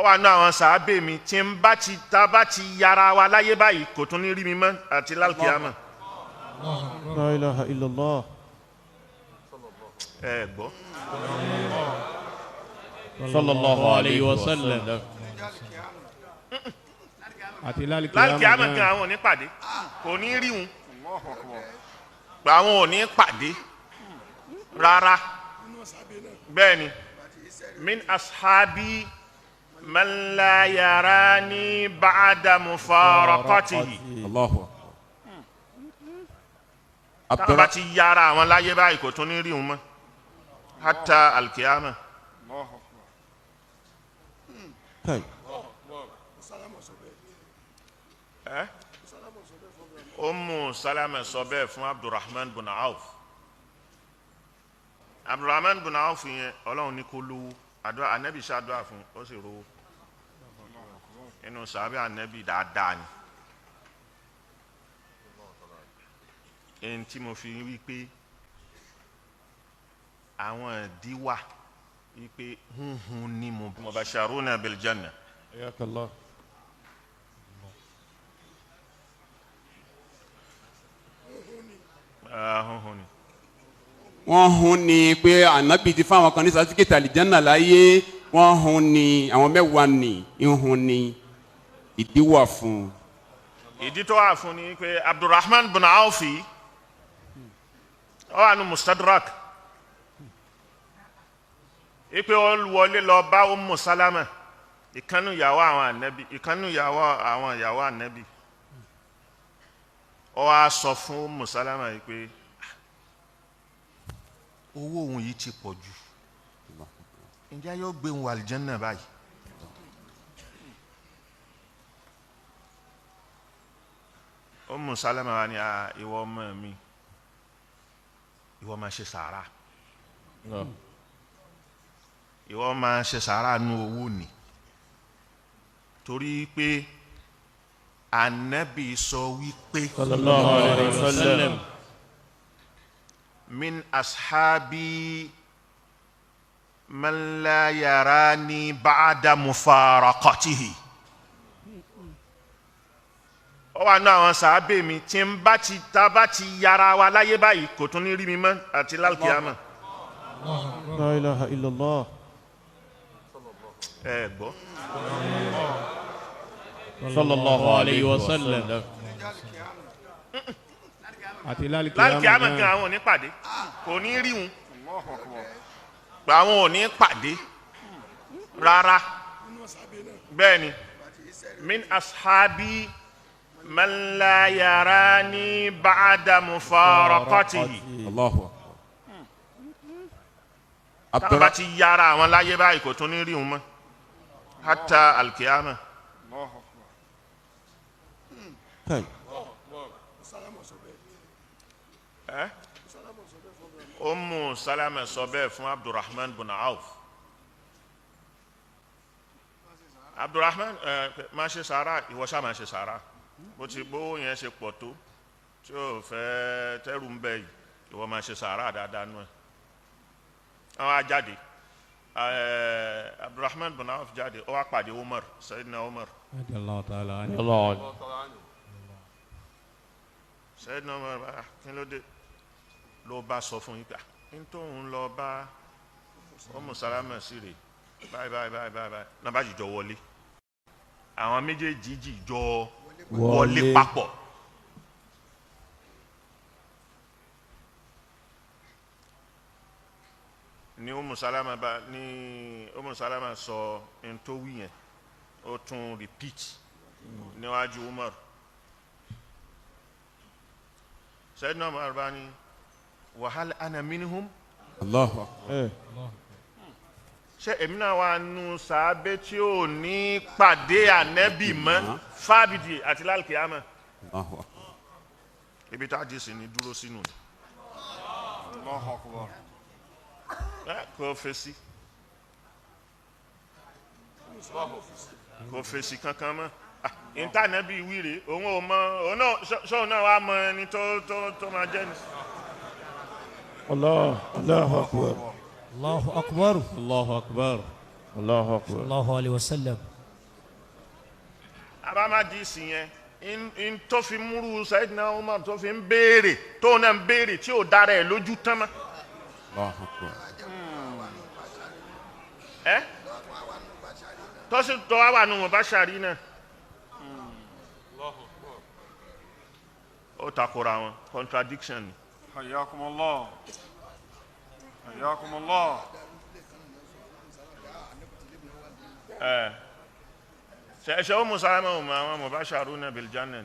wà nú àwọn sàábé mi tí ń bá ti tá bá ti yára wa láyé báyìí kò tún ní rí mi mọ́ àti lálùkìyámà. La ilaha illallah. ẹ gbọ́. Sallallahu alayhi wa sallam. Àti lálùkìyámà gan àwọn ò ní pàdé kò ní rí wọn àwọn ò ní pàdé rárá. bẹ́ẹ̀ ni min ashabi man la yarani ba'da mufaraqatihi. Allahu táwọn bá ti yára àwọn láyé báyìí kò tún ní rí wọn mọ́ hatta alkiyama. Ummu Salama sọ bẹ́ẹ̀ fún Abdurrahman bin Auf. Abdurrahman bin Auf yẹn Ọlọ́run ní kó lówó àdúrà Ànábì ṣàdúrà fún ó sì rówó inú sàbẹ Ànábì dáadáa ni. ẹni tí mo fi wí pé àwọn ìdíwà wí pé hunhun ni mo mubasharuna bil janna. Ayakallah. wọ́n hun ni pé ànábì ti fáwọn kan ní sàtífíkẹ́tì àlìjánà láyé wọ́n hun ni àwọn mẹ́wàá ni ìhun ni ìdí wà fún. ìdí tó wà fún ni pé Abdurrahman bin Awfi ó wà ní Mustadrak ipe ó wọlé lọ bá Ummu Salama ìkànnì ìyàwó àwọn ànábì ó wá sọ fún Ummu Salama yìí pé owó òun yìí ti pọ̀ jù ǹjẹ́ yóò gbé òun wà àlìjánná báyìí. Ummu Salama wá ní ìwọ ọmọ mi ìwọ máa ṣe sàárà ìwọ máa ṣe sàárà nú owó ni torí pé Ànábì sọ wípé Sallallahu alayhi wa sallam. min ashabi man la yarani ba'da mufaraqatihi. ó wà nú àwọn sàábé mi tí ń bá ti tá bá ti yára wa láyé báyìí kò tún ní rí mi mọ́ àti lálùkìyámà. La ilaha illallah. ẹ gbọ́. Sallallahu alayhi wa sallam. Àti lálùkìyámà gan àwọn ò ní pàdé kò ní rí wọn àwọn ò ní pàdé rárá. bẹ́ẹ̀ ni min ashabi man la yarani ba'da mufaraqatihi. Allahu táwọn bá ti yára àwọn láyé báyìí kò tún ní rí wọn mọ́ hatta alkiyama. Ummu Salama sọ bẹ́ẹ̀ fún Abdurrahman bin Auf. Abdurrahman máa ṣe sàárà ìwọ ṣáà máa ṣe sàárà bó ti bó yẹn ṣe pọ̀ tó tí ó fẹ́ tẹ́rù ń bẹ yìí ìwọ máa ṣe sàárà dáadáa nù ẹ̀. àwọn ajáde Abdurrahman bin Auf jáde ó wá pàdé Umar Sayyidina Umar. Sayyidina Umar kí ló dé ló bá sọ fún yín pé n tó ń lọ bá Ummu Salama sí rè báyìí náà bá jìjọ wọlé àwọn méjèèjì jìjọ wọlé papọ̀. ní Ummu Salama sọ n tó wí yẹn ó tún repeat níwájú Umar. Sayyidina Umar bá ní wàhálà ana minhum. Allahu ṣé èmi náà wà nù sàábé tí ò ní pàdé Ànábì mọ́ fábìdì àti lálùkìyámà. ibi tá a di sí ni dúró sínú ni. kò fèsì kankan mọ́ ìntànẹ́bì wíìrè òun ò mọ òun náà ṣọ́ọ̀ náà wàá mọ ẹni tó máa jẹ́ ni. Allahu akbar. Allahu akbar. Allahu akbar. Allahu akbar. sallallahu alayhi wa sallam. abamadi yẹn in tó fi múrú Sayyidina Umar tó fi ń béèrè tó náà ń béèrè tí ò dára ẹ̀ lójú tán mọ́. Allahu akbar. ẹ́ tó sì tó wá wà nù mubashari náà. ó takora wọn contradiction ni. Hayyakumullah. Hayyakumullah. ṣe ó musalama àwọn mubasharuna bil janna.